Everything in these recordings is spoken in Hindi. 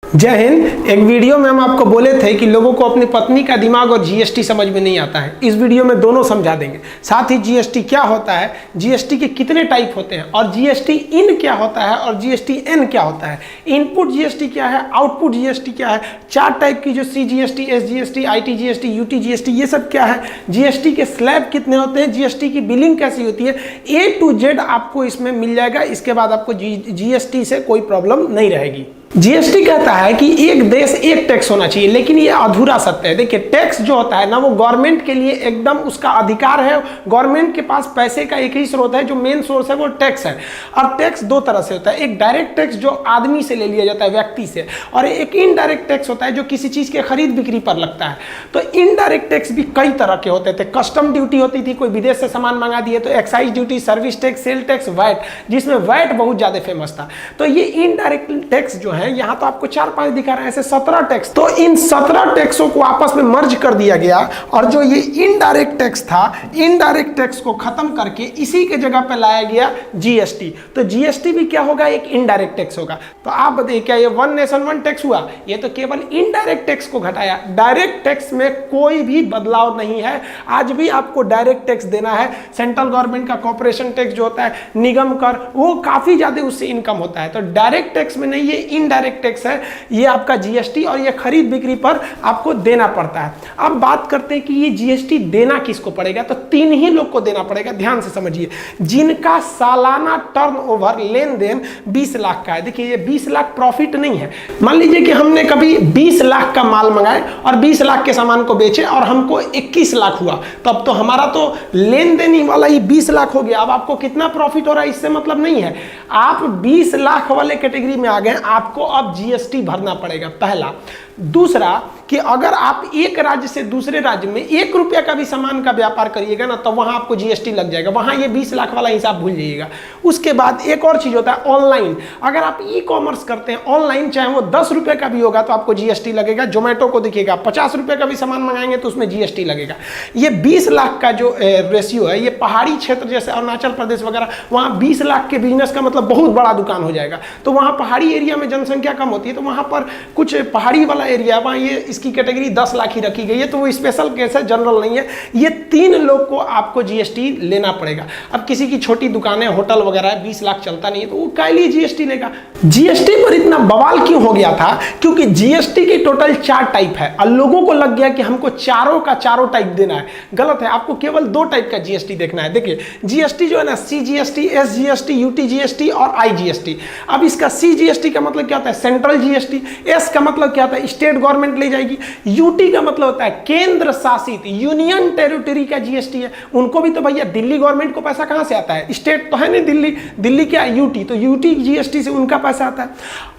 जय हिंद। एक वीडियो में हम आपको बोले थे कि लोगों को अपनी पत्नी का दिमाग और जीएसटी समझ में नहीं आता है। इस वीडियो में दोनों समझा देंगे। साथ ही जीएसटी क्या होता है, जीएसटी के कितने टाइप होते हैं और जीएसटी इन क्या होता है और जीएसटी एन क्या होता है, इनपुट जीएसटी क्या है, आउटपुट जीएसटी क्या है, 4 टाइप की जो सीजीएसटी, एसजीएसटी, आईटीजीएसटी, यूटीजीएसटी, ये सब क्या है, जीएसटी के स्लैब कितने होते हैं, जीएसटी की बिलिंग कैसी होती है, A to Z आपको इसमें मिल जाएगा। इसके बाद आपको जीएसटी से कोई प्रॉब्लम नहीं रहेगी। जीएसटी कहता है कि एक देश एक टैक्स होना चाहिए, लेकिन ये अधूरा सत्य है। देखिए, टैक्स जो होता है ना, वो गवर्नमेंट के लिए एकदम उसका अधिकार है। गवर्नमेंट के पास पैसे का एक ही स्रोत है, जो मेन सोर्स है वो टैक्स है। और टैक्स दो तरह से होता है, एक डायरेक्ट टैक्स जो आदमी से ले लिया जाता है, व्यक्ति से, और एक इनडायरेक्ट टैक्स होता है जो किसी चीज के खरीद बिक्री पर लगता है। तो इनडायरेक्ट टैक्स भी कई तरह के होते थे। कस्टम ड्यूटी होती थी, कोई विदेश से सामान मंगा दिए तो excise duty, service tax, sale tax, VAT, जिसमें वैट बहुत ज्यादा फेमस था। तो ये इनडायरेक्ट टैक्स जो है, यहाँ तो आपको 4-5 दिखा रहे हैं, ऐसे 17 टैक्स। तो इन 17 टैक्सों को आपस में मर्ज कर दिया गया और जो ये इनडायरेक्ट टैक्स था, इनडायरेक्ट टैक्स को खत्म करके इसी के जगह पे लाया गया जीएसटी। तो जीएसटी भी क्या होगा, एक इनडायरेक्ट टैक्स होगा। तो आप बताइए, क्या ये वन नेशन वन टैक्स हुआ? ये तो केवल इनडायरेक्ट टैक्स को घटाया। डायरेक्ट टैक्स में कोई भी बदलाव नहीं है। आज भी आपको डायरेक्ट टैक्स देना है। सेंट्रल गवर्नमेंट का कॉर्पोरेशन टैक्स जो होता है, निगम कर, वो काफी ज्यादा उससे इनकम होता है। तो डायरेक्ट टैक्स में नहीं, ये इनडायरेक्ट टैक्स है, ये आपका जीएसटी, और ये खरीद बिक्री पर आपको देना पड़ता है। अब बात करते हैं कि ये जीएसटी देना किसको पड़ेगा। तो 3 ही लोग को देना पड़ेगा। ध्यान से समझिए, जिनका सालाना टर्नओवर, लेन देन 20 लाख का है। देखिए, ये 20 लाख प्रॉफिट नहीं है। मान लीजिए कि हमने कभी 20 लाख का माल मंगाए और 20 लाख के सामान को बेचे और हमको 21 लाख हुआ, तब तो हमारा तो लेन देन ही वाला ही 20 लाख हो गया। अब आपको कितना प्रॉफिट हो रहा है इससे मतलब नहीं है। आप 20 लाख वाले कैटेगरी में आ गए, आपको अब जीएसटी भरना पड़ेगा, पहला। दूसरा कि अगर आप एक राज्य से दूसरे राज्य में 1 रुपया का भी सामान का व्यापार करिएगा ना, तो वहां आपको जीएसटी लग जाएगा। वहां ये 20 लाख वाला हिसाब भूल जाइएगा। उसके बाद एक और चीज होता है, ऑनलाइन। अगर आप ई कॉमर्स करते हैं ऑनलाइन, चाहे वो 10 रुपए का भी होगा तो आपको जीएसटी लगेगा। जोमेटो को देखिएगा, 50 रुपए का भी सामान मंगाएंगे तो उसमें जीएसटी लगेगा। ये 20 लाख का जो रेशियो है, ये पहाड़ी क्षेत्र जैसे अरुणाचल प्रदेश वगैरह, वहां 20 लाख के बिजनेस का मतलब बहुत बड़ा दुकान हो जाएगा। तो वहां पहाड़ी एरिया में जनसंख्या कम होती है, तो वहां पर कुछ पहाड़ी वाला एरिया, वहां ये इसकी कैटेगरी 10 लाख ही रखी गई है। तो वो स्पेशल केस है, जनरल नहीं है। ये 3 लोग को आपको जीएसटी लेना पड़ेगा। अब किसी की छोटी दुकान है, होटल वगैरह है, 20 लाख चलता नहीं है, तो वो क्या लिए जीएसटी लेगा। जीएसटी पर इतना बवाल क्यों हो गया था? क्योंकि जीएसटी की टोटल 4 टाइप है और लोगों को लग गया कि हमको चारों का चारों टाइप देना है। गलत है, आपको केवल 2 टाइप का जीएसटी देखना है। देखिए, जीएसटी जो है ना, सीजीएसटी, एसजीएसटी, यूटीजीएसटी और आईजीएसटी। अब इसका सीजीएसटी का मतलब क्या होता है, सेंट्रल जीएसटी। एस का मतलब क्या होता है, स्टेट गवर्नमेंट ले जाएगी। यूटी का मतलब होता है केंद्र शासित, यूनियन टेरिटरी का जीएसटी है। उनको भी तो भैया दिल्ली गवर्नमेंट को पैसा कहां से आता है, स्टेट तो है नहीं दिल्ली, दिल्ली क्या यूटी, तो यूटी जीएसटी से उनका पैसा आता है।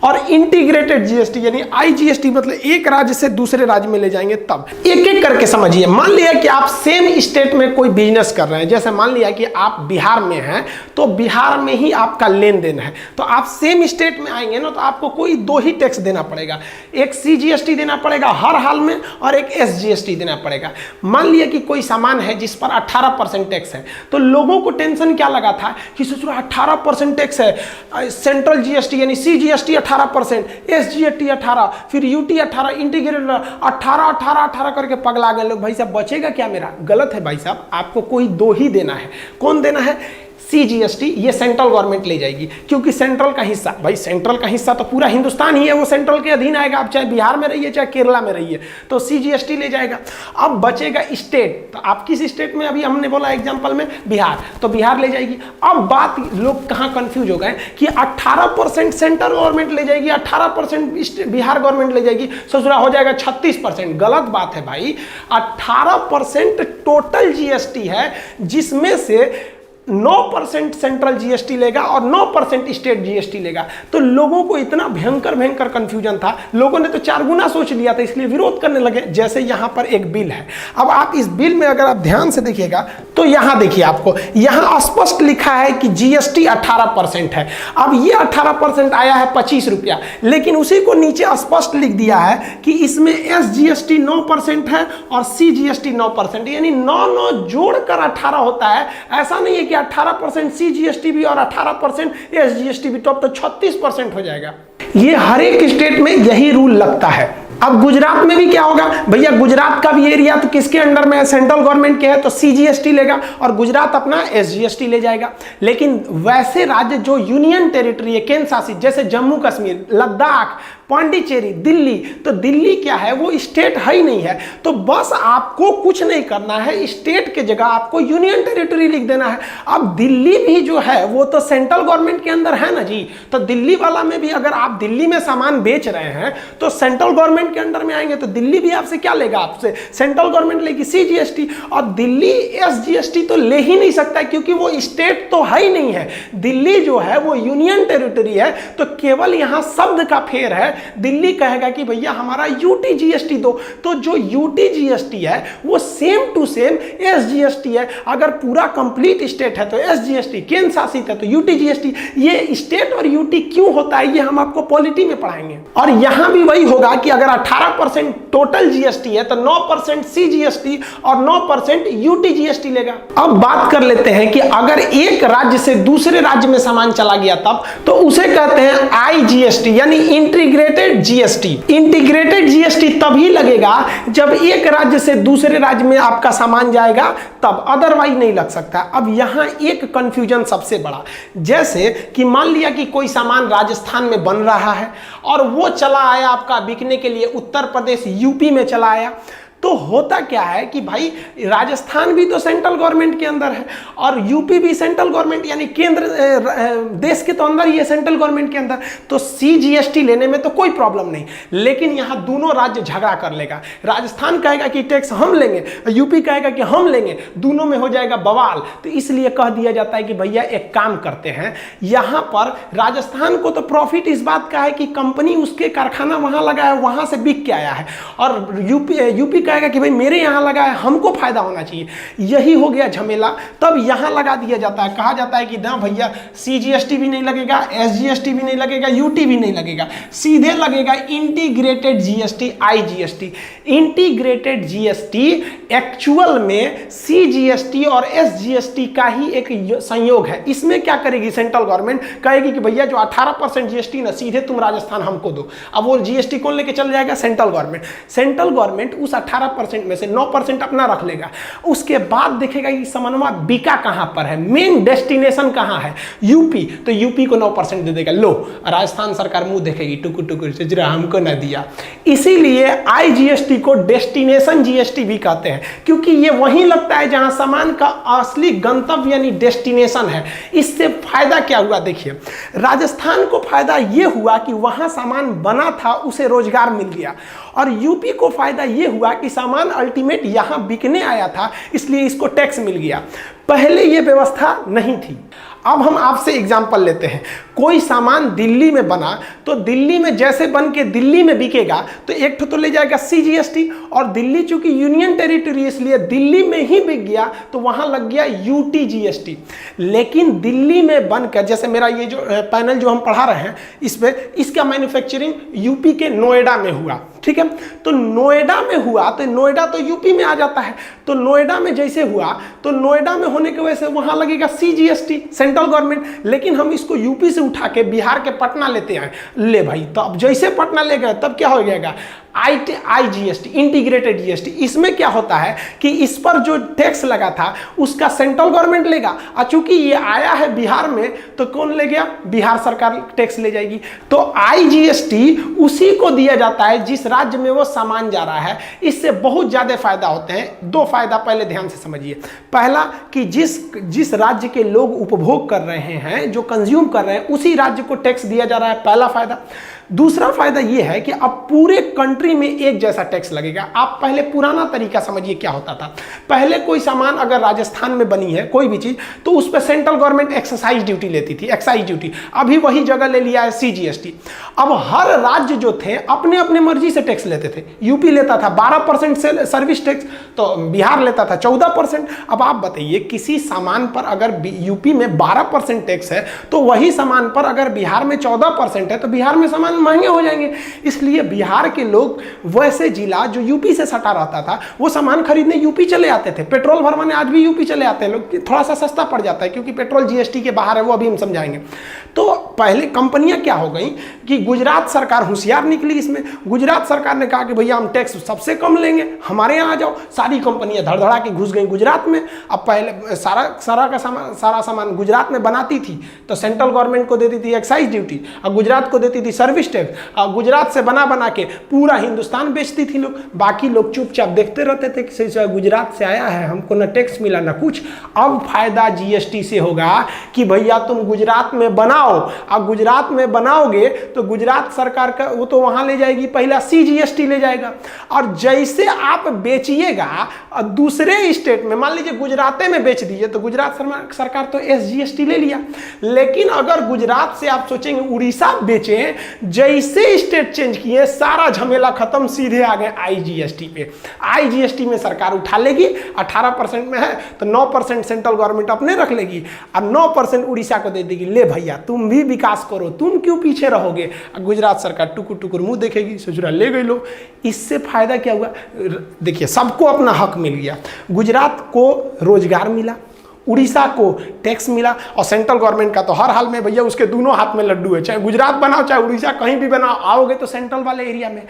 और इंटीग्रेटेड जीएसटी यानी आईजीएसटी, मतलब एक राज्य से दूसरे राज्य में ले जाएंगे। तब एक एक करके समझिए। मान लिया कि आप सेम स्टेट में कोई बिजनेस कर रहे हैं, जैसे मान लिया कि आप बिहार में हैं, तो बिहार में ही आपका लेन देन है, तो आप सेम स्टेट में आएंगे ना, तो आपको कोई 2 ही टैक्स देना पड़ेगा। एक सीजीएसटी देना पड़ेगा हर हाल में और एक एसजीएसटी देना पड़ेगा। मान लिया कि कोई सामान है जिस पर 18% टैक्स है, तो लोगों को टेंशन क्या लगा था कि सोचो 18% टैक्स है, सेंट्रल जीएसटी यानी सीजीएसटी 18%, एसजीएसटी 18%, फिर यूटी 18%, इंटीग्रेटेड 18 करके पगला गए लोग। भाई साहब बचेगा क्या मेरा? गलत है भाई साहब, आपको कोई 2 ही देना है। कौन देना है? सीजीएसटी, ये सेंट्रल गवर्नमेंट ले जाएगी, क्योंकि सेंट्रल का हिस्सा, भाई सेंट्रल का हिस्सा तो पूरा हिंदुस्तान ही है, वो सेंट्रल के अधीन आएगा। आप चाहे बिहार में रहिए चाहे केरला में रहिए, तो सीजीएसटी ले जाएगा। अब बचेगा स्टेट, तो आप किस स्टेट में, अभी हमने बोला एग्जांपल में बिहार, तो बिहार ले जाएगी। अब बात, लोग कहां कंफ्यूज हो गए कि 18% सेंट्रल गवर्नमेंट ले जाएगी, 18% बिहार गवर्नमेंट ले जाएगी, ससुरा हो जाएगा 36%। गलत बात है भाई, 18% टोटल जीएसटी है, जिसमें से 9% सेंट्रल जीएसटी लेगा और 9% स्टेट जीएसटी लेगा। तो लोगों को इतना भयंकर कंफ्यूजन था, लोगों ने तो 4 गुना सोच लिया था, इसलिए विरोध करने लगे। जैसे यहां पर एक बिल है, अब आप इस बिल में अगर आप ध्यान से देखिएगा तो यहां देखिए, आपको यहां स्पष्ट लिखा है कि जीएसटी 18% है। अब ये 18% आया है 25 रुपया, लेकिन उसी को नीचे स्पष्ट लिख दिया है कि इसमें एसजीएसटी 9% है और सीजीएसटी 9%, यानी 9 जोड़कर 18 होता है। ऐसा नहीं है कि 18% CGST भी और 18% SGST भी, तो अब तो 36% हो जाएगा। ये हर एक स्टेट में यही रूल लगता है। अब गुजरात में भी क्या होगा भैया, गुजरात का भी एरिया तो किसके अंडर में है, सेंट्रल गवर्नमेंट के है, तो CGST लेगा और गुजरात अपना SGST ले जाएगा। लेकिन वैसे राज्य जो यूनियन टेरिटरी है, केंद्र शासित, जैसे जम्मू कश्मीर, लद्दाख, पांडिचेरी, दिल्ली, तो दिल्ली क्या है, वो स्टेट है ही नहीं है। तो बस आपको कुछ नहीं करना है, स्टेट के जगह आपको यूनियन टेरिटरी लिख देना है। अब दिल्ली भी जो है वो तो सेंट्रल गवर्नमेंट के अंदर है ना जी, तो दिल्ली वाला में भी अगर आप दिल्ली में सामान बेच रहे हैं तो सेंट्रल गवर्नमेंट के अंडर में आएंगे, तो दिल्ली भी आपसे क्या लेगा, आपसे सेंट्रल गवर्नमेंट लेगी CGST, और दिल्ली SGST तो ले ही नहीं सकता क्योंकि वो स्टेट तो है ही नहीं है। दिल्ली जो है वो यूनियन टेरिटरी है, तो केवल यहां शब्द का फेर है। दिल्ली कहेगा कि भैया हमारा UTGST दो, तो जो UTGST है वो सेम टू सेम SGST है। अगर पूरा कंप्लीट स्टेट है तो SGST, केंद्र शासित है तो UTGST। ये स्टेट और UT क्यों होता है ये हम आपको पॉलिटी में पढ़ाएंगे। और यहां भी वही होगा कि अगर 18% टोटल GST है तो 9% CGST और 9% UTGST लेगा। अब बात कर लेते हैं कि अगर एक राज्य से दूसरे राज्य में सामान चला गया तब, तो उसे कहते हैं IGST, यानी इंटीग्रेटेड GST। इंटीग्रेटेड GST तभी लगेगा जब एक राज्य से दूसरे राज्य में आपका सामान जाएगा तब, अदरवाइज नहीं लग सकता। अब यहां एक कंफ्यूजन सबसे बड़ा, जैसे कि मान लिया कि कोई सामान राजस्थान में बन रहा है और वो चला आया आपका बिकने के लिए उत्तर प्रदेश UP में चला आया, तो होता क्या है कि भाई राजस्थान भी तो सेंट्रल गवर्नमेंट के अंदर है और यूपी भी सेंट्रल गवर्नमेंट, यानी केंद्र देश के तो अंदर ही है, सेंट्रल गवर्नमेंट के अंदर, तो CGST लेने में तो कोई प्रॉब्लम नहीं। लेकिन यहाँ दोनों राज्य झगड़ा कर लेगा, राजस्थान कहेगा कि टैक्स हम लेंगे, यूपी कहेगा कि हम लेंगे, दोनों में हो जाएगा बवाल। तो इसलिए कह दिया जाता है कि भैया एक काम करते हैं, यहाँ पर राजस्थान को तो प्रॉफिट इस बात का है कि कंपनी उसके कारखाना वहाँ लगा है, वहाँ से बिक के आया है, और यूपी कहेगा कि भाई मेरे यहाँ लगा है, हमको फायदा होना चाहिए। यही हो गया झमेला। तब यहाँ लगा दिया जाता है, कहा जाता है कि ना भैया CGST भी नहीं लगेगा, SGST भी नहीं लगेगा, UT भी नहीं लगेगा, सीधे लगेगा integrated GST, IGST। Integrated GST actual में CGST और SGST का ही एक संयोग है। इसमें क्या करेगी सेंट्रल गवर्नमेंट, कहेगी कि भैया जो 18% GST ना सीधे तुम राजस्थान हमको दो। अब वो GST कौन लेके चल जाएगा, सेंट्रल गवर्नमेंट। सेंट्रल गवर्नमेंट उस 18% में से 9% अपना रख लेगा। उसके बाद देखेगा कि सामानवा बिका कहां पर है, मेन डेस्टिनेशन कहां है, यूपी, तो यूपी को 9% दे देगा। लो, राजस्थान सरकार मुंह देखेगी टुकुर टुकुर से, जरा हमको ना दिया। इसीलिए IGST को डेस्टिनेशन GST भी कहते हैं, क्योंकि ये वहीं लगता है जहां सामान का असली गंतव्य यानी डेस्टिनेशन है। इससे फायदा क्या हुआ, देखिए राजस्थान को फायदा यह हुआ कि वहां सामान बना था, उसे रोजगार मिल गया, और यूपी को फायदा यह हुआ कि सामान अल्टीमेट यहां बिकने आया था, इसलिए इसको टैक्स मिल गया। पहले यह व्यवस्था नहीं थी। अब हम आपसे एग्जांपल लेते हैं, कोई सामान दिल्ली में बना तो दिल्ली में जैसे बन के दिल्ली में बिकेगा तो एक तो ले जाएगा CGST, और दिल्ली चूंकि यूनियन टेरिटरी इसलिए दिल्ली में ही बिक गया तो वहां लग गया UTGST। लेकिन दिल्ली में बनकर, जैसे मेरा ये जो पैनल जो हम पढ़ा रहे हैं इसमें, इसका मैन्युफैक्चरिंग यूपी के नोएडा में हुआ, ठीक है। तो नोएडा में हुआ तो नोएडा तो यूपी में आ जाता है, तो नोएडा में जैसे हुआ तो नोएडा में होने की वजह से वहां लगेगा CGST, सेंट्रल गवर्नमेंट। लेकिन हम इसको यूपी से उठा के बिहार के पटना लेते हैं, ले भाई, तो अब जैसे पटना ले गए तब क्या हो जाएगा, IGST, इंटीग्रेटेड GST। इसमें क्या होता है कि इस पर जो टैक्स लगा था उसका सेंट्रल गवर्नमेंट लेगा, और चूंकि ये आया है बिहार में तो कौन ले गया, बिहार सरकार टैक्स ले जाएगी। तो IGST उसी को दिया जाता है जिस राज्य में वो सामान जा रहा है। इससे बहुत ज्यादा फायदा होते हैं। दो फायदा पहले ध्यान से समझिए। पहला कि जिस राज्य के लोग उपभोग कर रहे हैं, जो कंज्यूम कर रहे हैं, उसी राज्य को टैक्स दिया जा रहा है, पहला फायदा। दूसरा फायदा यह है कि अब पूरे कंट्री में एक जैसा टैक्स लगेगा। आप पहले पुराना तरीका समझिए क्या होता था। पहले कोई सामान अगर राजस्थान में बनी है कोई भी चीज, तो उस पर सेंट्रल गवर्नमेंट एक्साइज ड्यूटी लेती थी, एक्साइज ड्यूटी। अभी वही जगह ले लिया है CGST। अब हर राज्य जो थे अपने अपने मर्जी से टैक्स लेते थे। यूपी लेता था 12% से सर्विस टैक्स, तो बिहार लेता था 14%। अब आप बताइए, किसी सामान पर अगर यूपी में 12% टैक्स है तो वही सामान पर अगर बिहार में 14% है तो बिहार में सामान सामान महंगे हो जाएंगे। इसलिए बिहार के लोग वैसे जिला जो यूपी से सटा रहता था वो सामान खरीदने यूपी चले आते थे। पेट्रोल भरवाने आज भी यूपी चले आते हैं लोग, थोड़ा सा सस्ता पड़ जाता है क्योंकि पेट्रोल जीएसटी के बाहर है, वो अभी हम समझाएंगे। तो पहले कंपनियां क्या हो गई कि गुजरात सरकार होशियार निकली इसमें। गुजरात सरकार ने कहा कि भैया हम टैक्स सबसे कम लेंगे, हमारे यहाँ आ जाओ। सारी कंपनियां धड़धड़ा के घुस गई गुजरात में। अब पहले सारा सामान गुजरात में बनाती थी तो सेंट्रल गवर्नमेंट को देती थी एक्साइज ड्यूटी, और गुजरात को देती थी सर्विस टैक्स, और गुजरात से बना के पूरा हिंदुस्तान बेचती थी लोग। बाकी लोग चुपचाप देखते रहते थे कि गुजरात से आया है, हमको ना टैक्स मिला ना कुछ। अब फायदा जीएसटी से होगा कि भैया तुम गुजरात में बनाओ, अब गुजरात में बनाओगे तो गुजरात सरकार का वो तो वहां ले जाएगी, पहला सीजीएसटी ले जाएगा। और जैसे आप बेचिएगा दूसरे स्टेट में, मान लीजिए गुजरात में बेच दीजिए तो गुजरात सरकार तो एसजीएसटी ले लिया। लेकिन अगर गुजरात से आप सोचेंगे उड़ीसा बेचें, जैसे स्टेट चेंज किए सारा झमेला खत्म, सीधे आ गए आईजीएसटी पे। आईजीएसटी में सरकार उठा लेगी, 18% में है तो 9% सेंट्रल गवर्नमेंट अपने रख लेगी और 9% उड़ीसा को दे देगी। ले भैया तुम भी विकास करो, तुम क्यों पीछे रहोगे। गुजरात सरकार टुकुर टुकुर मुंह देखेगी, ससुरा ले गई लो। इससे फायदा क्या हुआ, देखिए सबको अपना हक मिल गया। गुजरात को रोजगार मिला, उड़ीसा को टैक्स मिला, और सेंट्रल गवर्नमेंट का तो हर हाल में भैया उसके दोनों हाथ में लड्डू है, चाहे गुजरात बनाओ चाहे उड़ीसा, कहीं भी बनाओ, आओगे तो सेंट्रल वाले एरिया में।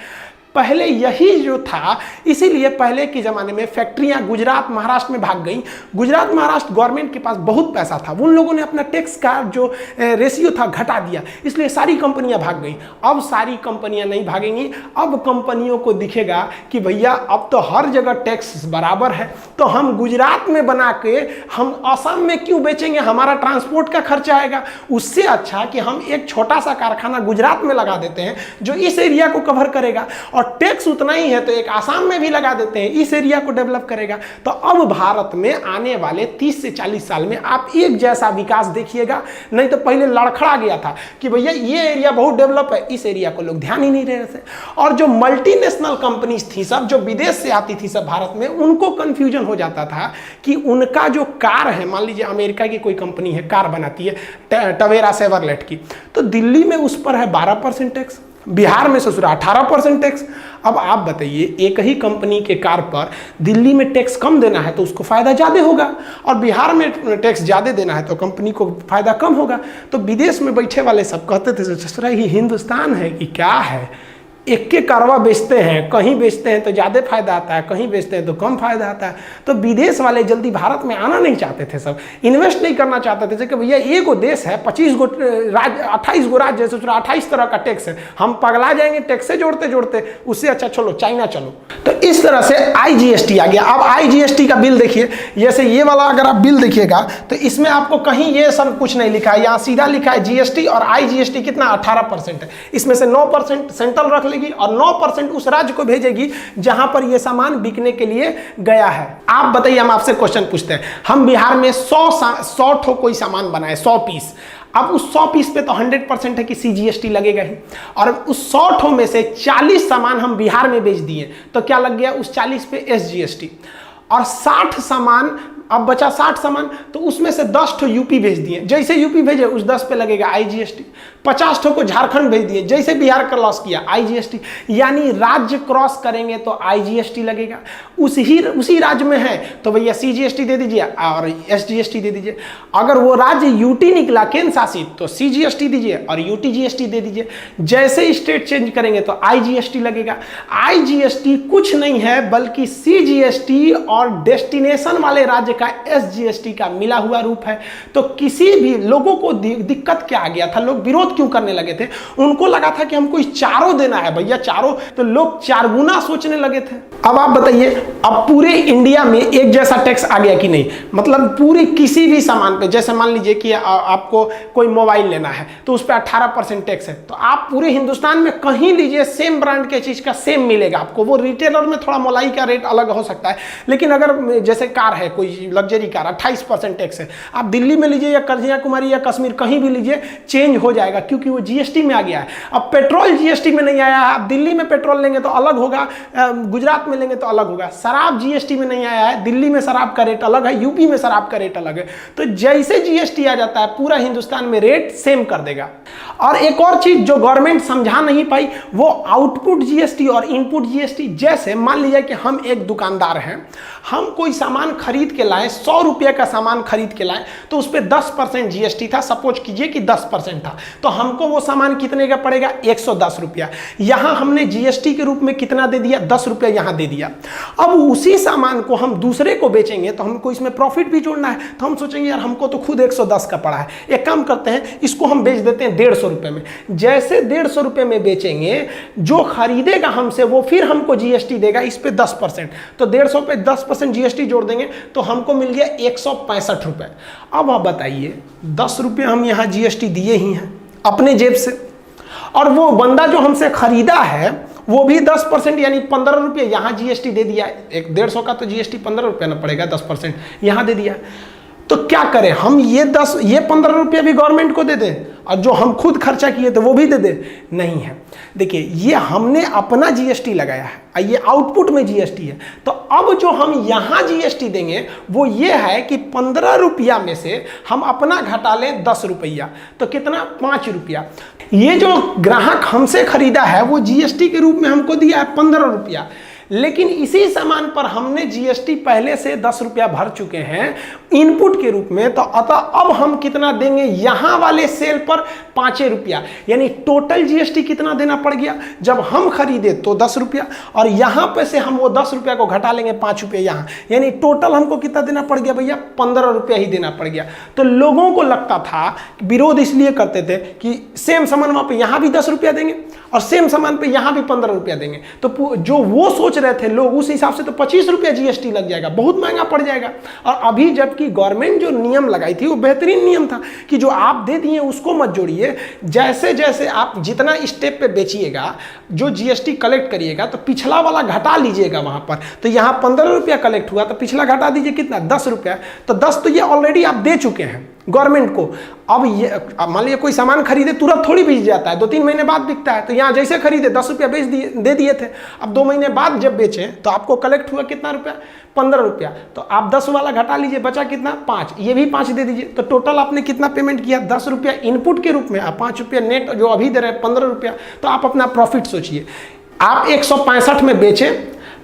पहले यही जो था, इसीलिए पहले के ज़माने में फैक्ट्रियां गुजरात महाराष्ट्र में भाग गई। गुजरात महाराष्ट्र गवर्नमेंट के पास बहुत पैसा था, उन लोगों ने अपना टैक्स का जो रेशियो था घटा दिया, इसलिए सारी कंपनियां भाग गई। अब सारी कंपनियां नहीं भागेंगी, अब कंपनियों को दिखेगा कि भैया अब तो हर जगह टैक्स बराबर है, तो हम गुजरात में बना के हम असम में क्यों बेचेंगे, हमारा ट्रांसपोर्ट का खर्चा आएगा। उससे अच्छा कि हम एक छोटा सा कारखाना गुजरात में लगा देते हैं जो इस एरिया को कवर करेगा, और टैक्स उतना ही है तो एक आसाम में भी लगा देते हैं, इस एरिया को डेवलप करेगा। तो अब भारत में आने वाले 30 से 40 साल में आप एक जैसा विकास देखिएगा। नहीं तो पहले लड़खड़ा गया था कि भैया ये एरिया बहुत डेवलप है, इस एरिया को लोग ध्यान ही नहीं रहे थे। और जो मल्टीनेशनल कंपनीज थी सब, जो विदेश से आती थी सब भारत में, उनको कंफ्यूजन हो जाता था कि उनका जो कार है, मान लीजिए अमेरिका की कोई कंपनी है कार बनाती है टवेरा सेवरलेट की, तो दिल्ली में उस पर है 12% टैक्स, बिहार में ससुरा 18% टैक्स। अब आप बताइए एक ही कंपनी के कार पर दिल्ली में टैक्स कम देना है तो उसको फायदा ज़्यादा होगा, और बिहार में टैक्स ज़्यादा देना है तो कंपनी को फायदा कम होगा। तो विदेश में बैठे वाले सब कहते थे ससुरा ये हिंदुस्तान है कि क्या है, एक के कारवा बेचते हैं, कहीं बेचते हैं तो ज़्यादा फायदा आता है, कहीं बेचते हैं तो कम फायदा आता है। तो विदेश वाले जल्दी भारत में आना नहीं चाहते थे, सब इन्वेस्ट नहीं करना चाहते थे कि भैया एक गो देश है, 25 गो राज्य, 28 गो राज्य, 28 तरह का टैक्स है, हम पगला जाएंगे टैक्स से जोड़ते जोड़ते, उससे अच्छा चलो चाइना चलो। तो इस तरह से आईजीएसटी आ गया। अब आईजीएसटी का बिल देखिए, जैसे ये वाला अगर आप बिल देखिएगा तो इसमें आपको कहीं ये सब कुछ नहीं लिखा है, यहाँ सीधा लिखा है जीएसटी, और आईजीएसटी कितना 18% है। इसमें से 9% सेंट्रल रख और 9% उस राज्य को भेजेगी जहां पर यह सामान बिकने के लिए गया है। आप बताइए, हम आपसे क्वेश्चन पूछते हैं, हम बिहार में 100 ठो कोई सामान बनाए, 100 पीस, अब उस 100 पीस पे तो 100% है कि सीजीएसटी लगेगा ही, और उस 100 ठो में से 40 सामान हम बिहार में बेच दिए तो क्या लग गया उस 40 पे एसजीएसटी, और 60 सामान, अब बचा 60 सामान, तो उसमें से 10 ठो यूपी भेज दिए, जैसे यूपी भेजे उस 10 पे लगेगा आईजीएसटी। 50 ठो को झारखंड भेज दिए, जैसे बिहार क्रॉस किया आईजीएसटी, यानी राज्य क्रॉस करेंगे तो आईजीएसटी लगेगा। उसी राज्य में है तो भैया सीजीएसटी दे दीजिए और एसजीएसटी दे दीजिए। अगर वो राज्य यूटी निकला केंद्र शासित तो सीजीएसटी दीजिए और यूटी जीएसटी दे दीजिए। जैसे स्टेट चेंज करेंगे तो आईजीएसटी लगेगा। आईजीएसटी कुछ नहीं है बल्कि सीजीएसटी और डेस्टिनेशन वाले राज्य का एसजीएसटी का मिला हुआ रूप है। तो किसी भी लोगों को दिक्कत क्या आ गया था, लोग विरोध क्यों करने लगे थे, उनको लगा था कि हमको चारों देना है भैया, चारों, तो लोग 4 गुना सोचने लगे थे। अब आप बताइए, अब पूरे इंडिया में एक जैसा टैक्स आ गया कि नहीं, मतलब पूरी किसी भी सामान पे, जैसे मान लीजिए कि आपको कोई मोबाइल लेना है तो उस पर 18% टैक्स है, तो आप पूरे हिंदुस्तान में कहीं लीजिए सेम ब्रांड के चीज का सेम मिलेगा आपको। वो रिटेलर में थोड़ा मोलाई का रेट अलग हो सकता है, लेकिन अगर जैसे कार है कोई लग्जरी कार 28% टैक्स है, आप दिल्ली में लीजिए या कन्याकुमारी या कश्मीर कहीं भी लीजिए चेंज हो जाएगा जाएगा क्योंकि वो जीएसटी में आ गया है। अब पेट्रोल जीएसटी में नहीं आया है, आप दिल्ली में पेट्रोल लेंगे तो अलग होगा, गुजरात में लेंगे तो अलग होगा। शराब जीएसटी में नहीं आया है, दिल्ली में शराब का रेट अलग है, यूपी में शराब का रेट अलग है। तो जैसे जीएसटी आ जाता है पूरा हिंदुस्तान में रेट सेम कर देगा। और एक और चीज जो गवर्नमेंट समझा नहीं पाई वो आउटपुट जीएसटी और इनपुट जीएसटी। जैसे मान लीजिए कि हम एक दुकानदार हैं, हम कोई सामान खरीद के लाए, 100 रुपये का सामान खरीद के लाए तो उस पर 10% जीएसटी था। सपोज कीजिए कि 10% था तो हमको वो सामान कितने का पड़ेगा, 110 रुपया। यहां हमने जीएसटी के रूप में कितना दे दिया, 10 रुपया यहां दे दिया। अब उसी सामान को हम दूसरे को बेचेंगे तो हमको इसमें प्रॉफिट भी जोड़ना है, तो हम सोचेंगे यार हमको तो खुद 110 का पड़ा है, एक काम करते हैं इसको हम बेच देते हैं 150 रुपये में। जैसे 150 रुपये में बेचेंगे, जो खरीदेगा हमसे वो फिर हमको जीएसटी देगा इस पे 10%। तो 150 पे 10% जीएसटी जोड़ देंगे तो हमको मिल गया 165 रुपये। अब आप बताइए 10 रुपये हम यहाँ जीएसटी दिए ही हैं अपने जेब से, और वो बंदा जो हमसे खरीदा है वो भी 10% यानी 15 रुपये यहाँ जीएसटी दे दिया। 150 का तो जीएसटी 15 रुपये ना पड़ेगा, 10% यहाँ दे दिया। तो क्या करें हम, ये 15 रुपये भी गवर्नमेंट को दे दें और जो हम खुद खर्चा किए थे वो भी दे दें? नहीं है। देखिए ये हमने अपना जीएसटी लगाया है, ये आउटपुट में जीएसटी है। तो अब जो हम यहाँ जीएसटी देंगे वो ये है कि 15 रुपया में से हम अपना घटा लें 10 रुपया, तो कितना, 5 रुपया। ये जो ग्राहक हमसे खरीदा है वो जीएसटी के रूप में हमको दिया है 15 रुपया, लेकिन इसी सामान पर हमने जीएसटी पहले से 10 रुपया भर चुके हैं इनपुट के रूप में। तो अतः अब हम कितना देंगे, यहां वाले सेल पर 5 रुपया, यानी टोटल जीएसटी कितना देना पड़ गया। जब हम खरीदे तो 10 रुपया और यहां पे से हम वो 10 रुपया को घटा लेंगे 5 रुपया यहां, यानी टोटल हमको कितना देना पड़ गया भैया, 15 रुपया ही देना पड़ गया। तो लोगों को लगता था, विरोध इसलिए करते थे कि सेम सामान वहां पे यहां भी 10 रुपया देंगे और सेम सामान पे यहां भी 15 रुपया देंगे। तो जो वो सोच रहे थे लोग, उस हिसाब से तो 25 रुपया जीएसटी लग जाएगा, बहुत महंगा पड़ जाएगा। और अभी जबकि गवर्नमेंट जो नियम लगाई थी वो बेहतरीन नियम था कि जो आप दे दिए उसको मत जोड़िए, जैसे जैसे आप जितना स्टेप पे बेचिएगा जो जीएसटी कलेक्ट करिएगा तो पिछला वाला घटा लीजिएगा वहां पर। तो यहां 15 रुपया कलेक्ट हुआ तो पिछला घटा दीजिए कितना, 10 रुपया। तो 10 तो ये ऑलरेडी आप दे चुके हैं गवर्नमेंट को। अब ये मान लीजिए कोई सामान खरीदे तुरंत थोड़ी बिक जाता है, 2-3 महीने बाद बिकता है। तो यहाँ जैसे खरीदे 10 रुपया बेच दिए, दे दिए थे। अब 2 महीने बाद जब बेचे तो आपको कलेक्ट हुआ कितना रुपया, 15 रुपया। तो आप 10 वाला घटा लीजिए, बचा कितना, 5, ये भी 5 दे दीजिए। तो टोटल आपने कितना पेमेंट किया, 10 रुपया इनपुट के रूप में, आप 5 रुपया नेट जो अभी दे रहे हैं 15 रुपया। तो आप अपना प्रॉफिट सोचिए, आप 165 में बेचे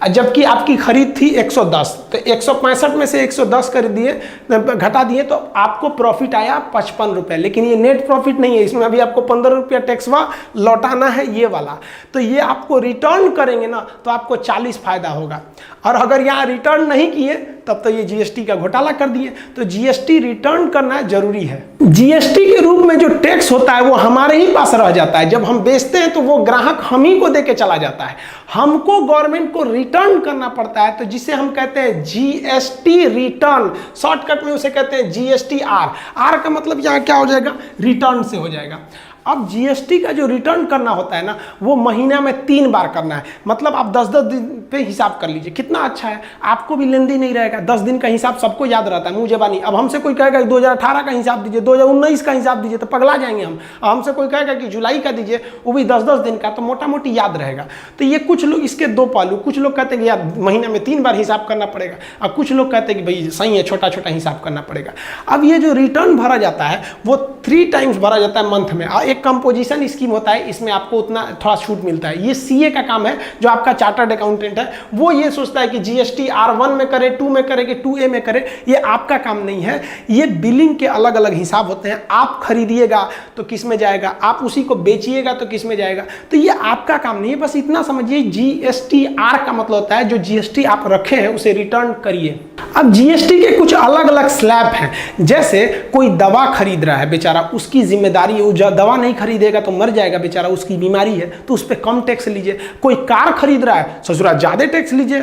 जबकि आपकी खरीद थी 110, तो 165 में से 110 कर दिए, घटा दिए, तो आपको प्रॉफिट आया 55 रुपये। लेकिन ये नेट प्रॉफिट नहीं है, इसमें अभी आपको 15 रुपया टैक्सवा लौटाना है ये वाला। तो ये आपको रिटर्न करेंगे ना तो आपको 40 फायदा होगा। और अगर यहाँ रिटर्न नहीं किए तब तो ये जीएसटी का घोटाला कर दिए। तो जीएसटी रिटर्न करना जरूरी है। जीएसटी के रूप में जो टैक्स होता है वो हमारे ही पास रह जाता है। जब हम बेचते हैं तो वो ग्राहक हम ही को दे के चला जाता है, हमको गवर्नमेंट को रिटर्न करना पड़ता है। तो जिसे हम कहते हैं जीएसटी रिटर्न, शॉर्टकट में उसे कहते हैं जीएसटी आर। आर का मतलब यहाँ क्या हो जाएगा, रिटर्न से हो जाएगा। अब जीएसटी का जो रिटर्न करना होता है ना वो महीना में 3 बार करना है। मतलब आप 10-10 दिन पे हिसाब कर लीजिए, कितना अच्छा है, आपको भी लेंदी नहीं रहेगा। 10 दिन का हिसाब सबको याद रहता है, मुंह जबानी। अब हमसे कोई कहेगा कि 2018 का हिसाब दीजिए, 2019 का हिसाब दीजिए, तो पगला जाएंगे हम। हमसे कोई कहेगा कि जुलाई का दीजिए, वो भी 10-10 दिन का, तो मोटा मोटी याद रहेगा। तो ये कुछ लोग इसके 2 पहलू, कुछ लोग कहते हैं कि यार महीने में 3 बार हिसाब करना पड़ेगा, और कुछ लोग कहते हैं कि भाई सही है, छोटा छोटा हिसाब करना पड़ेगा। अब ये जो रिटर्न भरा जाता है वो 3 टाइम्स भरा जाता है मंथ में। एक कंपोजिशन स्कीम होता है, इसमें आपको उतना थोड़ा छूट मिलता है। ये सीए का काम है, जो आपका चार्टर्ड अकाउंटेंट है वो ये सोचता है कि जीएसटी R1 में करे, 2 में करे कि 2A में करे। ये आपका काम नहीं है। ये बिलिंग के अलग अलग हिसाब होते हैं। आप खरीदिएगा तो किस में जाएगा, आप उसी को बेचिएगा तो किस में जाएगा, तो ये आपका काम नहीं है। बस इतना समझिए, जीएसटी आर का मतलब होता है जो जीएसटी आप रखे हैं उसे रिटर्न करिए। अब जीएसटी के कुछ अलग अलग स्लैब हैं। जैसे कोई दवा खरीद रहा है बेचारा, उसकी जिम्मेदारी है, वो दवा नहीं खरीदेगा तो मर जाएगा बेचारा, उसकी बीमारी है, तो उस पर कम टैक्स लीजिए। कोई कार खरीद रहा है, ससुरा ज़्यादा टैक्स लीजिए।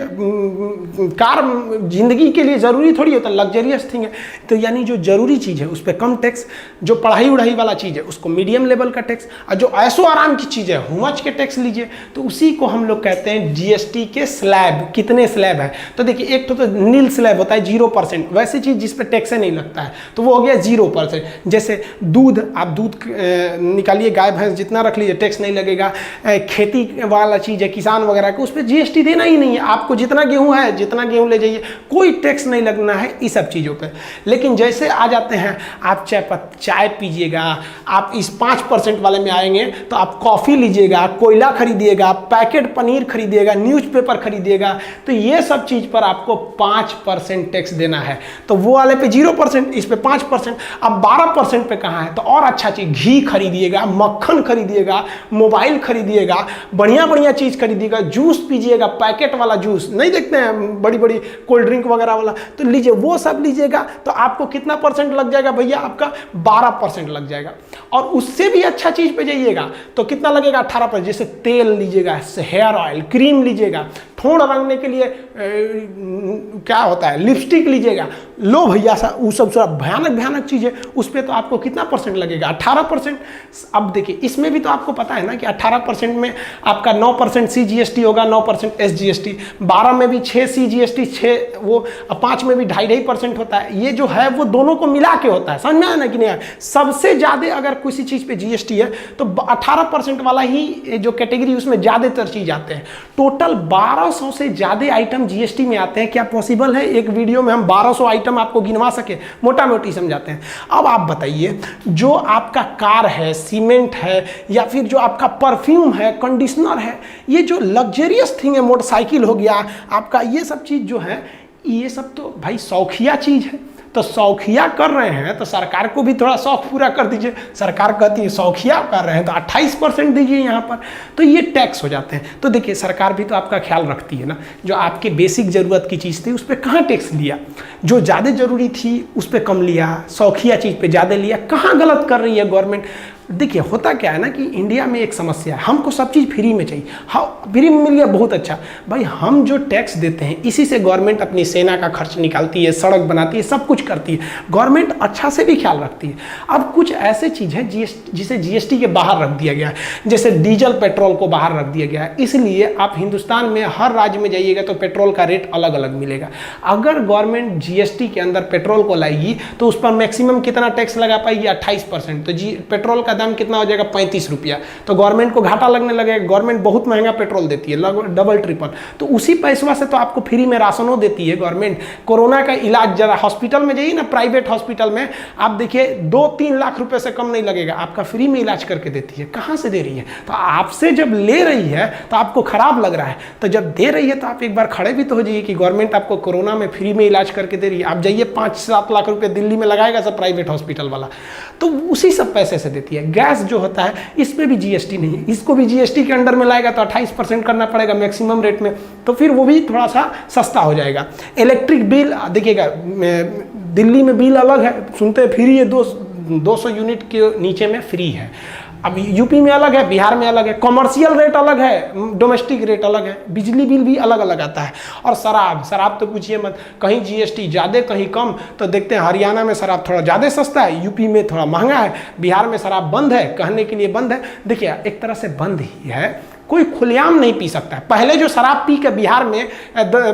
कार जिंदगी के लिए ज़रूरी थोड़ी होता है, लग्जरियस थिंग है। तो यानी जो ज़रूरी चीज़ है उस पर कम टैक्स, जो पढ़ाई उढ़ाई वाला चीज़ है उसको मीडियम लेवल का टैक्स, और जो ऐसो आराम की चीज़ है हुमच के टैक्स लीजिए। तो उसी को हम लोग कहते हैं जीएसटी के स्लैब। कितने स्लैब है, तो देखिए एक तो नील स्लैब होता है 0%, वैसी चीज़ जिस पे टैक्स नहीं लगता है तो वो हो गया 0%। जैसे दूध, आप दूध निकालिए, गाय भैंस जितना रख लीजिए टैक्स नहीं लगेगा। खेती वाला चीज़ है किसान वगैरह को, उस पर GST देना ही नहीं है। आपको जितना गेहूँ है, जितना गेहूँ ले जाइए, कोई टैक्स नहीं लगना है इस सब चीज़ों पर। लेकिन जैसे आ जाते हैं आप चाय पीजिएगा, आप इस 5% वाले में आएंगे तो आप कॉफ़ी लीजिएगा, कोयला खरीदिएगा, पैकेट पनीर खरीदिएगा, न्यूज़पेपर खरीदिएगा, तो ये सब चीज़ पर आपको 5% टैक्स देना है। तो वो वाले पे 0%, इस पे 5%। अब 12% पे कहाँ है? तो और अच्छा चीज़, घी खरीदिएगा, मक्खन खरीदिएगा, मोबाइल खरीदिएगा, बढ़िया बढ़िया चीज़ खरीदिएगा, जूस पीजिएगा, पैकेट वाला जूस नहीं देखते हैं, बड़ी बड़ी कोल्ड ड्रिंक वगैरह वाला, तो लीजिए, वो सब लीजिएगा तो आपको कितना परसेंट लग जाएगा भैया? आपका 12% लग जाएगा। और उससे भी अच्छा चीज़ पे जाइएगा तो कितना लगेगा? 18%। जैसे तेल लीजिएगा, हेयर ऑयल, क्रीम लीजिएगा, ठोड़ रंगने के लिए क्या होता है, लिपस्टिक लीजिएगा, लो भैया सा वो सब भयानक भयानक चीज़ है, उस पर तो आपको कितना परसेंट लगेगा? 18%। अब देखिए, इसमें भी तो आपको पता है ना कि 18% में आपका 9% CGST होगा, 9% SGST, 12 में भी 6 CGST, 6 वो, 5 में भी 2.5% होता है। ये जो है वो दोनों को मिला के होता है, समझ में आया ना कि नहीं? सबसे ज़्यादा अगर किसी चीज़ पे GST है तो 18% वाला ही जो कैटेगरी, उसमें ज़्यादातर चीज़ आते हैं। टोटल 1200 से ज़्यादा आइटम GST में आते हैं। क्या पॉसिबल है एक वीडियो में हम 1200 आइटम आपको गिनवा सके? मोटा मोटी समझाते हैं। अब आप बताइए, जो आपका कार है, सीमेंट है, या फिर जो आपका परफ्यूम है, कंडीशनर है, ये जो लग्जरियस थिंग है, मोटरसाइकिल हो गया आपका, ये सब चीज़ जो है, ये सब तो भाई शौकिया चीज़ है। तो शौकिया कर रहे हैं तो सरकार को भी थोड़ा शौक पूरा कर दीजिए। सरकार कहती है शौकिया कर रहे हैं तो 28% दीजिए यहाँ पर, तो ये टैक्स हो जाते हैं। तो देखिए, सरकार भी तो आपका ख्याल रखती है ना। जो आपके बेसिक ज़रूरत की चीज़ थी उस पर कहाँ टैक्स लिया? जो ज़्यादा ज़रूरी थी उस पर कम लिया, शौकिया चीज़ पर ज़्यादा लिया। कहाँ गलत कर रही है गवर्नमेंट? देखिए, होता क्या है ना कि इंडिया में एक समस्या है, हमको सब चीज़ फ्री में चाहिए। हाँ, फ्री में मिल गया, बहुत अच्छा। भाई, हम जो टैक्स देते हैं इसी से गवर्नमेंट अपनी सेना का खर्च निकालती है, सड़क बनाती है, सब कुछ करती है। गवर्नमेंट अच्छा से भी ख्याल रखती है। अब कुछ ऐसे चीज़ है जिसे GST के बाहर रख दिया गया है, जैसे डीजल पेट्रोल को बाहर रख दिया गया है। इसलिए आप हिंदुस्तान में हर राज्य में जाइएगा तो पेट्रोल का रेट अलग अलग मिलेगा। अगर गवर्नमेंट GST के अंदर पेट्रोल को लाएगी तो उस पर मैक्सिमम कितना टैक्स लगा पाएगी? 28%। तो पेट्रोल का दाम कितना हो जाएगा? 35 रुपया। तो गवर्नमेंट को घाटा लगने लगेगा। गवर्नमेंट बहुत महंगा पेट्रोल देती है, लगभग डबल ट्रिपल। तो उसी पैसा से तो आपको फ्री में राशनों देती है गवर्नमेंट। कोरोना का इलाज, जरा हॉस्पिटल में जाइए ना, प्राइवेट हॉस्पिटल में आप देखिए 2-3 लाख रुपए से कम नहीं लगेगा, आपका फ्री में इलाज करके देती है। कहाँ से दे रही है? तो आपसे जब ले रही है तो आपको खराब लग रहा है, तो जब दे रही है तो आप एक बार खड़े भी तो हो जाइए कि गवर्नमेंट आपको कोरोना में फ्री में इलाज करके दे रही है। आप जाइए 5-7 लाख रुपए दिल्ली में लगाएगा सब प्राइवेट हॉस्पिटल वाला, तो उसी सब पैसे से देती है। गैस जो होता है इसमें भी GST नहीं है, इसको भी GST के अंडर में लाएगा तो 28% करना पड़ेगा मैक्सिमम रेट में, तो फिर वो भी थोड़ा सा सस्ता हो जाएगा। इलेक्ट्रिक बिल देखिएगा, दिल्ली में बिल अलग है, सुनते हैं फ्री है, 200 यूनिट के नीचे में फ्री है। अब यूपी में अलग है, बिहार में अलग है, कॉमर्शियल रेट अलग है, डोमेस्टिक रेट अलग है, बिजली बिल भी अलग अलग आता है। और शराब तो पूछिए मत, कहीं GST ज़्यादा कहीं कम। तो देखते हैं हरियाणा में शराब थोड़ा ज़्यादा सस्ता है, यूपी में थोड़ा महंगा है, बिहार में शराब बंद है, कहने के लिए बंद है। देखिए, एक तरह से बंद ही है, कोई खुलेआम नहीं पी सकता है। पहले जो शराब पी के बिहार में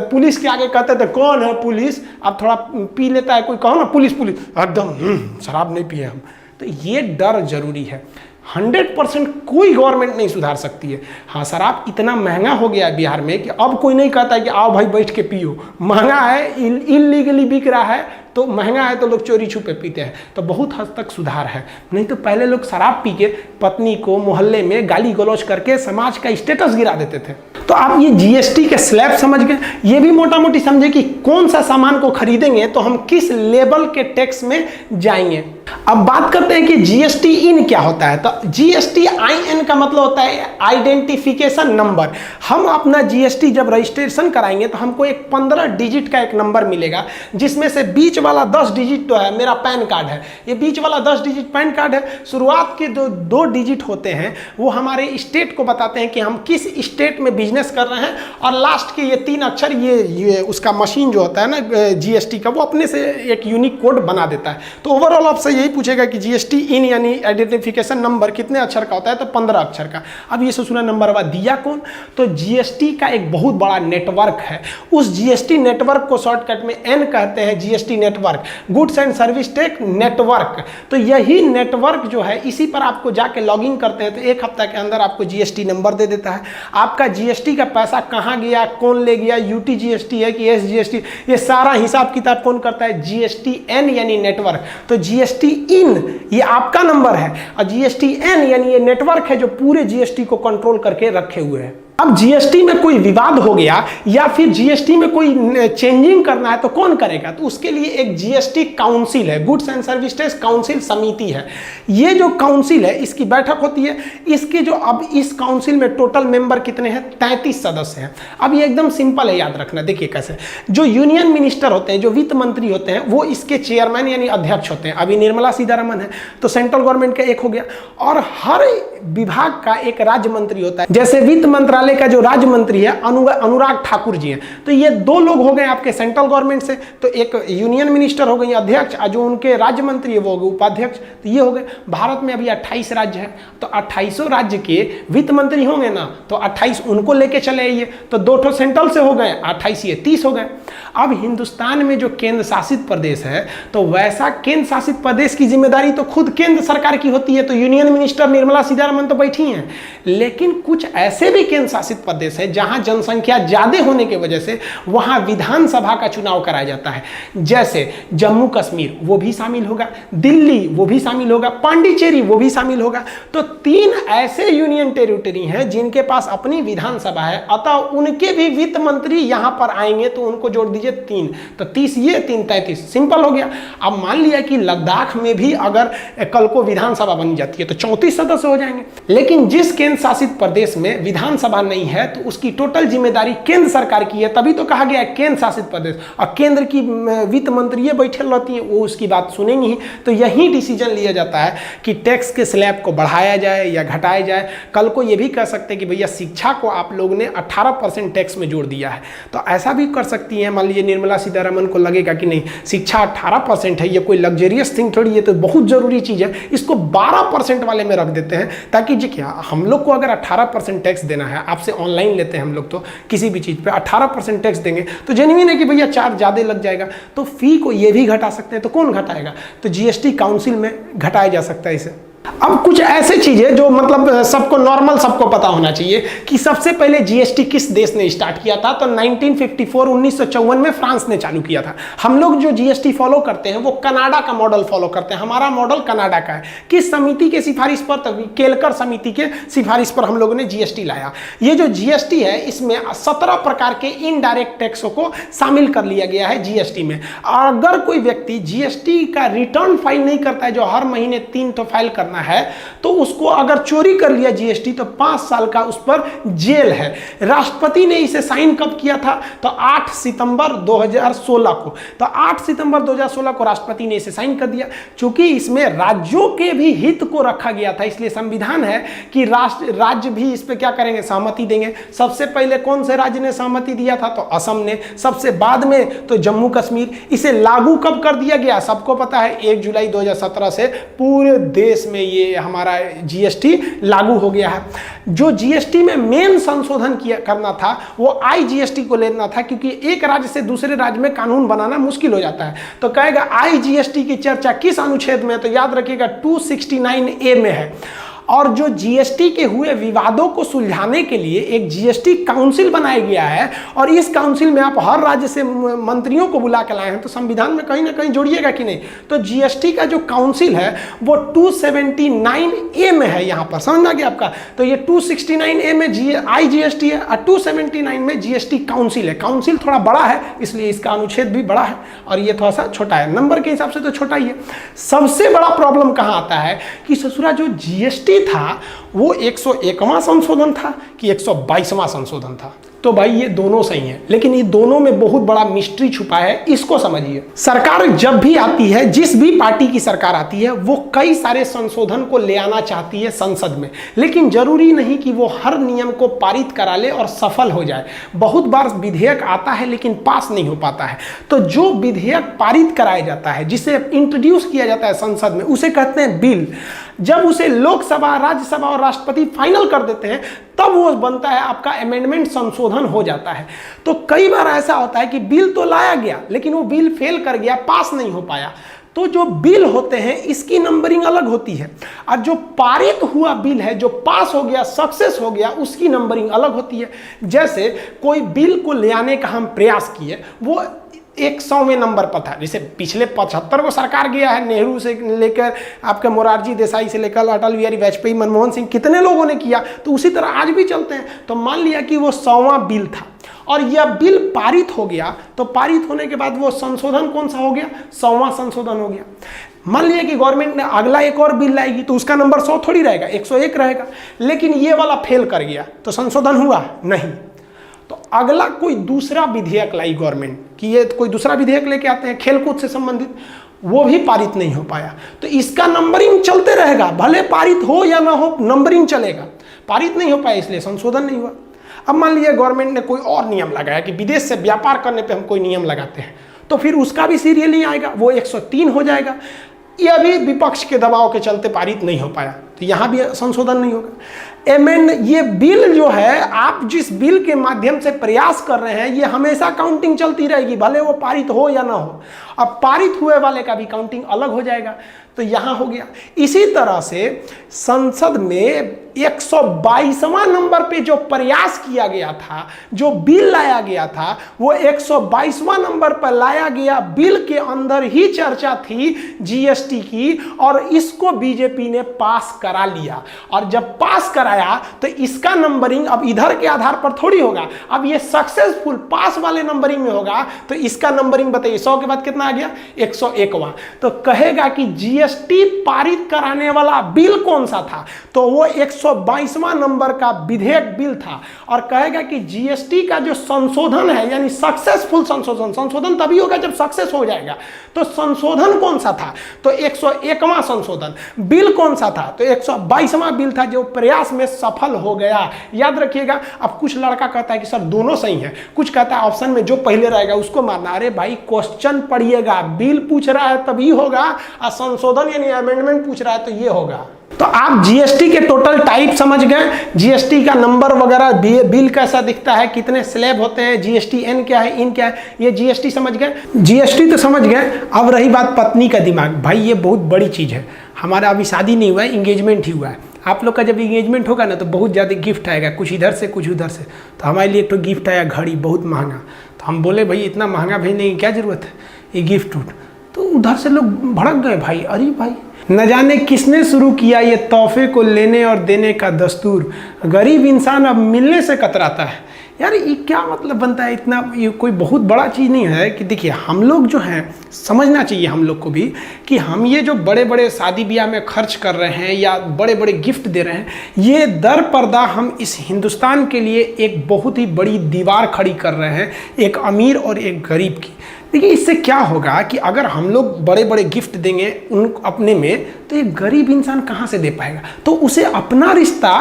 पुलिस के आगे कहते थे कौन है पुलिस, अब थोड़ा पी लेता है कोई, कहो ना पुलिस एकदम शराब नहीं पिए हम। तो ये डर जरूरी है। 100% कोई गवर्नमेंट नहीं सुधार सकती है। हाँ, शराब इतना महंगा हो गया है बिहार में कि अब कोई नहीं कहता है कि आओ भाई बैठ के पियो। महंगा है, इलीगली बिक रहा है, तो महंगा है तो लोग चोरी छुपे पीते हैं, तो बहुत हद तक सुधार है। नहीं तो पहले लोग शराब पी के पत्नी को मोहल्ले में गाली गलौज करके समाज का स्टेटस गिरा देते थे। तो आप ये GST के स्लैब समझ गए, ये भी मोटा मोटी समझे कि कौन सा सामान को खरीदेंगे तो हम किस लेवल के टैक्स में जाएंगे। अब बात करते हैं कि GST इन क्या होता है। तो GST IN का मतलब होता है आइडेंटिफिकेशन नंबर। हम अपना GST जब रजिस्ट्रेशन कराएंगे तो हमको एक 15 डिजिट का एक नंबर मिलेगा, जिसमें से बीच वाला 10 डिजिट तो है मेरा पैन कार्ड है, ये बीच वाला 10 डिजिट पैन कार्ड है। शुरुआत के दो डिजिट होते हैं वो हमारे स्टेट को बताते हैं कि हम किस स्टेट में बिजनेस कर रहे हैं, और लास्ट के ये 3 अक्षर ये उसका मशीन जो होता है ना जीएसटी का, वो अपने से एक यूनिक कोड बना देता है। तो ओवरऑल आपसे यही पूछेगा कि जीएसटी इन यानी आइडेंटिफिकेशन नंबर कितने अक्षर का होता है, तो 15 अक्षर का। अब ये ससुरा नंबर हुआ दिया कौन, तो जीएसटी का एक बहुत बड़ा नेटवर्क है। उस जीएसटी नेटवर्क को शॉर्टकट में एन कहते हैं, GST network, goods and service tax network. तो यही नेटवर्क जो है इसी पर आपको जाके लॉगिन करते हैं तो 1 हफ्ता के अंदर आपको जीएसटी नंबर दे देता है। आपका जीएसटी का पैसा कहाँ गया, कौन ले गया, यूटी जीएसटी है कि एसजीएसटी, ये सारा हिसाब किताब कौन करता है, जीएसटी एन यानी नेटवर्क। तो जीएसटी इन ये आपका नंबर है और जीएसटी एन यानी ये नेटवर्क है जो पूरे जीएसटी को कंट्रोल करके रखे हुए हैं। अब जीएसटी में कोई विवाद हो गया या फिर जीएसटी में कोई चेंजिंग करना है तो कौन करेगा, तो उसके लिए एक जीएसटी काउंसिल है, goods and service tax council समिति है। ये जो काउंसिल है इसकी बैठक होती है। इसके जो अब इस काउंसिल में टोटल मेंबर कितने हैं, 33 सदस्य हैं। अब ये एकदम सिंपल है याद रखना, देखिए कैसे, जो यूनियन मिनिस्टर होते हैं, जो वित्त मंत्री होते हैं, वो इसके चेयरमैन यानी अध्यक्ष होते हैं। अभी निर्मला सीतारमण है तो सेंट्रल गवर्नमेंट का एक हो गया, और हर विभाग का एक राज्य मंत्री होता है। जैसे वित्त मंत्रालय का जो राज्य मंत्री है अनुराग ठाकुर जी हैं, तो ये 2 लोग हो गए आपके सेंट्रल गवर्नमेंट से, तो एक यूनियन मिनिस्टर हो गए अध्यक्ष, और जो उनके राज्य मंत्री है वो हो गए उपाध्यक्ष। तो ये हो गए। भारत में अभी 28 राज्य है, तो 28 राज्य के वित्त मंत्री होंगे ना, तो 28 उनको लेके चले आइए, तो 2 ठो सेंट्रल से हो गए, 28 ये 30 हो गए। अब हिंदुस्तान में जो केंद्र शासित प्रदेश है, तो वैसा केंद्र शासित प्रदेश की जिम्मेदारी तो खुद केंद्र सरकार की होती है, तो यूनियन मिनिस्टर निर्मला सीतारमण तो बैठी हैं। लेकिन कुछ ऐसे भी केंद्र शासित प्रदेश है जहां जनसंख्या ज्यादा होने की वजह से वहां विधानसभा का चुनाव कराया जाता है। जैसे जम्मू कश्मीर वो भी शामिल होगा, दिल्ली वो भी शामिल होगा, पांडिचेरी वो भी शामिल होगा। तो 3 ऐसे यूनियन टेरिटरी हैं जिनके पास अपनी विधानसभा है, अतः उनके भी वित्त मंत्री यहां पर आएंगे, तो उनको जोड़ दीजिए 3, तो 30 ये 3 33, सिंपल हो गया। अब मान लिया कि लद्दाख में भी अगर कल को विधानसभा बन जाती है तो 34 सदस्य हो जाएंगे। लेकिन जिस केंद्र शासित प्रदेश में विधानसभा नहीं है तो उसकी टोटल जिम्मेदारी केंद्र सरकार की है, तभी तो कहा गया है केंद्र शासित प्रदेश, और केंद्र की वित्त मंत्री बैठे रहती है, वो उसकी बात सुनेंगी ही। तो यही डिसीजन लिया जाता है कि टैक्स के स्लैब को बढ़ाया जाए या घटाया जाए। कल को ये भी कह सकते हैं कि भैया शिक्षा को आप लोग ने 18% टैक्स में जोड़ दिया है, तो ऐसा भी कर सकती है। मान लीजिए निर्मला सीतारमण को लगेगा कि नहीं शिक्षा 18% है, ये कोई लग्जरियस थिंग थोड़ी, ये तो बहुत जरूरी चीज है, इसको 12% वाले में रख देते हैं, ताकि जी क्या हम लोग को अगर 18% टैक्स देना है, आपसे ऑनलाइन लेते हैं हम लोग, तो किसी भी चीज पे 18% टैक्स देंगे तो जेन्युइन है कि भैया चार्ज ज्यादा लग जाएगा, तो फी को ये भी घटा सकते हैं। तो कौन घटाएगा, तो जीएसटी काउंसिल में घटाया जा सकता है इसे। अब कुछ ऐसे चीजें जो मतलब सबको नॉर्मल सबको पता होना चाहिए कि सबसे पहले जीएसटी किस देश ने स्टार्ट किया था, तो 1954 में फ्रांस ने चालू किया था। हम लोग जो जीएसटी फॉलो करते हैं वो कनाडा का मॉडल फॉलो करते हैं, हमारा मॉडल कनाडा का है। किस समिति के सिफारिश पर, तभी केलकर समिति के सिफारिश पर हम लोगों ने जीएसटी लाया। ये जो जीएसटी है इसमें 17 प्रकार के इनडायरेक्ट टैक्सों को शामिल कर लिया गया है जीएसटी में। अगर कोई व्यक्ति जीएसटी का रिटर्न फाइल नहीं करता है, जो हर महीने 3 तो फाइल करना है, तो उसको अगर चोरी कर लिया जीएसटी तो 5 साल का उस पर जेल है। राष्ट्रपति ने इसे साइन कब किया था, तो 8 सितंबर 2016 को। तो 8 सितंबर 2016 को राष्ट्रपति ने इसे साइन कर दिया। चूंकि इसमें राज्यों के भी हित को रखा गया था, इसलिए संविधान है कि राज्य भी इस पे क्या करेंगे, सहमति देंगे। सबसे पहले कौन से राज्य ने सहमति दिया था, तो असम ने। सबसे बाद में तो जम्मू कश्मीर। इसे लागू कब कर दिया गया, सबको पता है 1 जुलाई 2017 से पूरे देश में ये हमारा जीएसटी लागू हो गया है। जो जीएसटी में मेन संशोधन करना था वो आईजीएसटी को लेना था, क्योंकि एक राज्य से दूसरे राज्य में कानून बनाना मुश्किल हो जाता है। तो कहेगा आईजीएसटी की चर्चा किस अनुच्छेद में है, तो याद रखिएगा 269A में है। और जो जीएसटी के हुए विवादों को सुलझाने के लिए एक जीएसटी काउंसिल बनाया गया है, और इस काउंसिल में आप हर राज्य से मंत्रियों को बुला के लाए हैं, तो संविधान में कहीं ना कहीं जोड़िएगा कि नहीं। तो जीएसटी का जो काउंसिल है वो 279A में है, यहाँ पर समझना गया आपका। तो ये 269A में आईजीएसटी है और 279 में जीएसटी काउंसिल है। काउंसिल थोड़ा बड़ा है इसलिए इसका अनुच्छेद भी बड़ा है, और ये थोड़ा सा छोटा है, नंबर के हिसाब से तो छोटा ही है। सबसे बड़ा प्रॉब्लम कहाँ आता है कि ससुरा जो जीएसटी था वो 101वां संशोधन था कि 122वां संशोधन था। तो भाई ये दोनों सही हैं, लेकिन ये दोनों में बहुत बड़ा मिस्ट्री छुपा है, इसको समझिए। सरकार जब भी आती है, जिस भी पार्टी की सरकार आती है, वो कई सारे संशोधन को ले आना चाहती है संसद में, लेकिन जरूरी नहीं कि वो हर नियम को पारित करा ले और सफल हो जाए। बहुत बार विधेयक आता है लेकिन पास नहीं हो पाता है। तो जो विधेयक पारित कराया जाता है, जिसे इंट्रोड्यूस किया जाता है संसद में, उसे कहते हैं बिल। जब उसे लोकसभा, राज्यसभा और राष्ट्रपति फाइनल कर देते हैं, तब वो बनता है, आपका अमेंडमेंट, संशोधन हो जाता है। तो कई बार ऐसा होता है कि बिल तो लाया गया लेकिन वो बिल फेल कर गया, पास नहीं हो पाया। तो जो बिल होते हैं इसकी नंबरिंग अलग होती है, और जो पारित हुआ बिल है, जो पास हो गया, सक्सेस हो गया, उसकी नंबरिंग अलग होती है। जैसे कोई बिल को ले आने का हम प्रयास किए, वो 100वें नंबर पर था। जैसे पिछले 75 को सरकार गया है, नेहरू से लेकर आपके मोरारजी देसाई से लेकर अटल बिहारी वाजपेयी, मनमोहन सिंह, कितने लोगों ने किया, तो उसी तरह आज भी चलते हैं। तो मान लिया कि वो 100वां बिल था और यह बिल पारित हो गया, तो पारित होने के बाद वो संशोधन कौन सा हो गया? 100वां संशोधन हो गया। मान लिया कि गवर्नमेंट ने अगला एक और बिल लाएगी, तो उसका नंबर 100 थोड़ी रहेगा, 101 रहेगा, लेकिन ये वाला फेल कर गया, तो संशोधन हुआ नहीं। तो अगला कोई दूसरा विधेयक लाई गवर्नमेंट, कि ये कोई दूसरा विधेयक लेके आते हैं खेलकूद से संबंधित, वो भी पारित नहीं हो पाया, तो इसका नंबरिंग चलते रहेगा, भले पारित हो या ना हो, नंबरिंग चलेगा। पारित नहीं हो पाया इसलिए संशोधन नहीं हुआ। अब मान लीजिए गवर्नमेंट ने कोई और नियम लगाया कि विदेश से व्यापार करने पे हम कोई नियम लगाते हैं, तो फिर उसका भी सीरियल नहीं आएगा, वो 103 हो जाएगा। यह भी विपक्ष के दबाव के चलते पारित नहीं हो पाया, तो यहाँ भी संशोधन नहीं होगा। एमेंड, ये बिल जो है, आप जिस बिल के माध्यम से प्रयास कर रहे हैं, ये हमेशा काउंटिंग चलती रहेगी, भले वो पारित हो या ना हो। अब पारित हुए वाले का भी काउंटिंग अलग हो जाएगा, तो यहाँ हो गया। इसी तरह से संसद में 122वां नंबर पे जो प्रयास किया गया था, जो बिल लाया गया था, वो 122वां नंबर पर लाया गया। बिल के अंदर ही चर्चा थी जीएसटी की, और इसको बीजेपी ने पास करा लिया। और जब पास कराया तो इसका नंबरिंग अब इधर के आधार पर थोड़ी होगा, अब ये सक्सेसफुल पास वाले नंबरिंग में होगा। तो इसका नंबरिंग बताइए, 100 के बाद कितना आ गया? 101वां। तो कहेगा कि जीएसटी पारित कराने वाला बिल कौन सा था? तो वो 122वां नंबर का विधेयक बिल था। और कहेगा कि जीएसटी का जो संशोधन है, यानी सक्सेसफुल संशोधन, संशोधन तभी होगा जब सक्सेस हो जाएगा, तो संशोधन कौन सा था? तो 101वां संशोधन। बिल कौन सा था? तो 122वां बिल था, जो प्रयास में सफल हो गया। याद रखिएगा। अब कुछ लड़का कहता है कि सर दोनों सही है, कुछ कहता है ऑप्शन में जो पहले रहेगा उसको मानना। अरे भाई, क्वेश्चन पढ़िएगा, बिल पूछ रहा है तभी होगा, और संशोधन यानी अमेंडमेंट पूछ रहा है तो ये होगा। तो आप जीएसटी के टोटल टाइप समझ गए, जीएसटी का नंबर वगैरह, बिल कैसा दिखता है, कितने स्लैब होते हैं, जीएसटी एन क्या है, इन क्या है, ये जीएसटी समझ गए। जीएसटी तो समझ गए। अब रही बात पत्नी का दिमाग। भाई ये बहुत बड़ी चीज़ है। हमारा अभी शादी नहीं हुआ है, इंगेजमेंट ही हुआ है। आप लोग का जब इंगेजमेंट होगा ना, तो बहुत ज़्यादा गिफ्ट आएगा, कुछ इधर से कुछ उधर से। तो हमारे लिए एक तो गिफ्ट आया घड़ी, बहुत महंगा। तो हम बोले भाई इतना महंगा भेजने की क्या ज़रूरत है, ये गिफ्ट उठ। तो उधर से लोग भड़क गए, भाई अरे भाई न जाने किसने शुरू किया ये तोहफे को लेने और देने का दस्तूर, गरीब इंसान अब मिलने से कतराता है। यार ये क्या मतलब बनता है इतना? ये कोई बहुत बड़ा चीज़ नहीं है कि देखिए, हम लोग जो हैं, समझना चाहिए हम लोग को भी कि हम ये जो बड़े बड़े शादी ब्याह में खर्च कर रहे हैं या बड़े बड़े गिफ्ट दे रहे हैं, ये दर पर्दा हम इस हिंदुस्तान के लिए एक बहुत ही बड़ी दीवार खड़ी कर रहे हैं, एक अमीर और एक गरीब की। देखिए इससे क्या होगा कि अगर हम लोग बड़े बड़े गिफ्ट देंगे उन अपने में, तो ये गरीब इंसान कहाँ से दे पाएगा? तो उसे अपना रिश्ता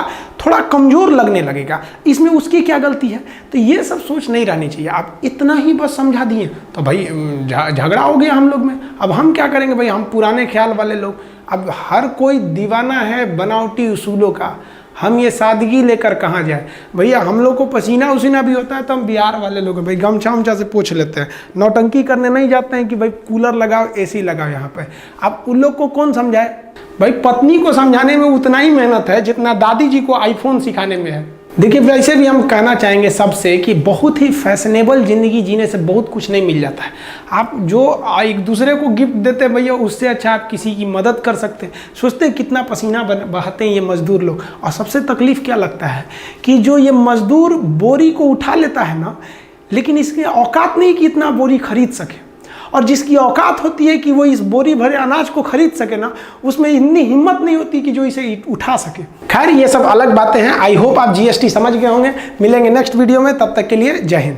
थोड़ा कमज़ोर लगने लगेगा। इसमें उसकी क्या गलती है? तो ये सब सोच नहीं रहनी चाहिए। आप इतना ही बस समझा दिए तो भाई झगड़ा हो गया हम लोग में। अब हम क्या करेंगे भाई, हम पुराने ख्याल वाले लोग। अब हर कोई दीवाना है बनावटी उसूलों का, हम ये सादगी लेकर कहाँ जाए? भैया हम लोग को पसीना उसीना भी होता है, तो हम बिहार वाले लोग हैं भाई, गमछा उमछा से पोंछ लेते हैं। नौटंकी करने नहीं जाते हैं कि भाई कूलर लगाओ, एसी लगाओ यहाँ पे। अब उन लोग को कौन समझाए? भाई पत्नी को समझाने में उतना ही मेहनत है जितना दादी जी को आईफोन सिखाने में है। देखिए वैसे भी हम कहना चाहेंगे सबसे कि बहुत ही फैशनेबल ज़िंदगी जीने से बहुत कुछ नहीं मिल जाता है। आप जो एक दूसरे को गिफ्ट देते भैया, उससे अच्छा आप किसी की मदद कर सकते हैं। सोचते हैं कितना पसीना बहाते हैं ये मज़दूर लोग। और सबसे तकलीफ़ क्या लगता है कि जो ये मज़दूर बोरी को उठा लेता है ना, लेकिन इसकी औकात नहीं कि इतना बोरी खरीद सके। और जिसकी औकात होती है कि वो इस बोरी भरे अनाज को खरीद सके ना, उसमें इतनी हिम्मत नहीं होती कि जो इसे उठा सके। खैर ये सब अलग बातें हैं। आई होप आप जीएसटी समझ गए होंगे। मिलेंगे नेक्स्ट वीडियो में, तब तक के लिए जय हिंद।